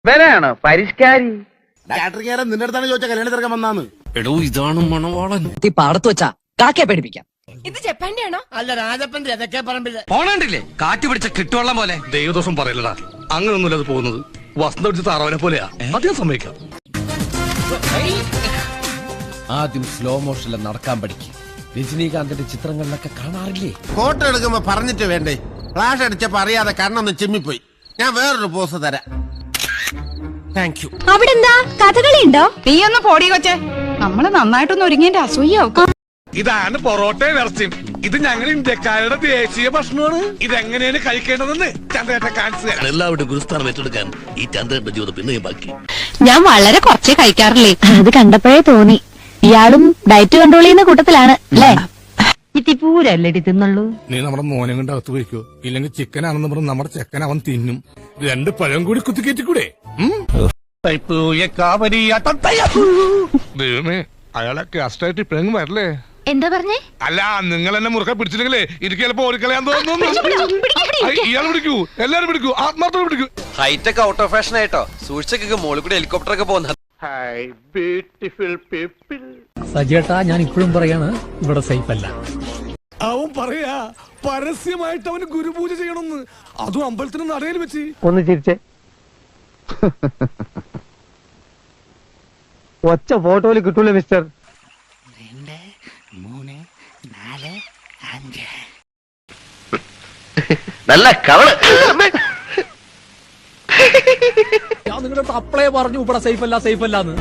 ഇവനാണോ പരിഷ്കാരി? Catering നിന്റെ അടുത്താണ് ചോദിച്ച കല്യാണ തിരക്കാൻ വന്നാന്ന്. എടോ ഇതാണ് മണവാളൻ. പാടത്ത് വെച്ചാ കാക്കയെ പേടിപ്പിക്കാം. ഇത് ജപ്പാന്റെ ആണോ? അല്ല രാജപ്പന്റെ അതൊക്കെ പറമ്പില്ല. പോണണ്ടില്ലേ കാറ്റ് പിടിച്ച കിട്ടുവെള്ളം പോലെ. ദൈവദോഷം പറയലടാ, അങ്ങനൊന്നുമില്ല അത് പോകുന്നത്. വസന്ത പിടിച്ച താറാവിനെ പോലെയാ. അധികം സമ്മതിക്കാം. ആദ്യം സ്ലോ മോഷനിൽ നടക്കാൻ പഠിക്കും. രജനീകാന്തിന്റെ ചിത്രങ്ങളിലൊക്കെ കാണാറില്ലേ? ഫോട്ടോ എടുക്കുമ്പോ പറഞ്ഞിട്ട് വേണ്ടേ? ഫ്ലാഷ് അടിച്ചപ്പോ അറിയാതെ കണ്ണൊന്ന് ചിമ്മിപ്പോയി. ഞാൻ വേറൊരു പോസ് തരാം. Thank you. അവിടെ എന്താ കഥകളി ഉണ്ടോ? നീ ഒന്ന് പോടി കൊച്ചേ. നമ്മള് നന്നായിട്ടൊന്ന് ഒരുങ്ങിന്റെ അസൂയാവും. ഇതാണ് പൊറോട്ട ഇറച്ചിയും. ഇത് ഞങ്ങൾ ഇന്ത്യക്കാരുടെ ദേശീയ ഭക്ഷണമാണ്. ഇതെങ്ങനെയാണ് കഴിക്കേണ്ടതെന്ന് ചന്ദ്രേട്ടൻ കാണിച്ചു തരാം. എല്ലാവരുടെയും ഗുരുസ്ഥാനം ഏറ്റെടുക്കാൻ ഈ ചന്ദ്രന്റെ ജീവിതം പിന്നെയും ബാക്കി. ഞാൻ വളരെ കുറച്ചേ കഴിക്കാറില്ലേ. അത് കണ്ടപ്പോഴേ തോന്നി ഇയാളും ഡയറ്റ് കൺട്രോൾ ചെയ്യുന്ന കൂട്ടത്തിലാണ് അല്ലേ? ഇത്തിപ്പൂരല്ലടി തിന്നുള്ളൂ. നീ നമ്മുടെ മോനെ കൊണ്ട് അകത്ത് പോയിക്കോ. ഇല്ലെങ്കിൽ ചിക്കനാണെന്ന് പറഞ്ഞ് നമ്മുടെ ചെക്കൻ അവൻ തിന്നും. 2 പഴം കൂടി കുത്തിക്കേറ്റിക്കൂടെ? ദൈവമേ, അയാളെ കാസ്റ്റായിട്ട് ഇപ്പഴെങ്കിലും വരല്ലേ? എന്താ പറഞ്ഞേ? അല്ല, നിങ്ങൾ എന്നെ മുറുക്കെ പിടിച്ചില്ലെങ്കിലേ എനിക്ക് ചിലപ്പോ ഓടിക്കളയാൻ തോന്നുന്നു. ഇയാൾ പിടിക്കൂ, എല്ലാരും പിടിക്കൂ, ആത്മാർത്ഥം പിടിക്കൂ. ഹൈറ്റ് ഒക്കെ ഔട്ട് ഓഫ് ഫാഷൻ ആയിട്ടോ. സൂക്ഷിച്ചൊക്കെ മോളിൽ കൂടി ഹെലികോപ്റ്റർ ഒക്കെ പോകുന്നത്. സജേട്ടാ, ഞാൻ ഇപ്പോഴും പറയാണ്, ഇവിടെ സേഫ് അല്ല. അവൻ പറയാ പരസ്യമായിട്ട് അവന് ഗുരുപൂജ ചെയ്യണമെന്ന്. അതും അമ്പലത്തിന് നടയിൽ വെച്ച്. ഒന്ന് ചിരിച്ചേ. ഒച്ച ഫോട്ടോയിൽ കിട്ടൂല മിസ്റ്റർ. 2, 3, 4, 5. നല്ല കവള്. ഞാൻ നിങ്ങളുടെ അപ്പളേ പറഞ്ഞു ഇവിടെ സേഫ് അല്ല എന്ന്.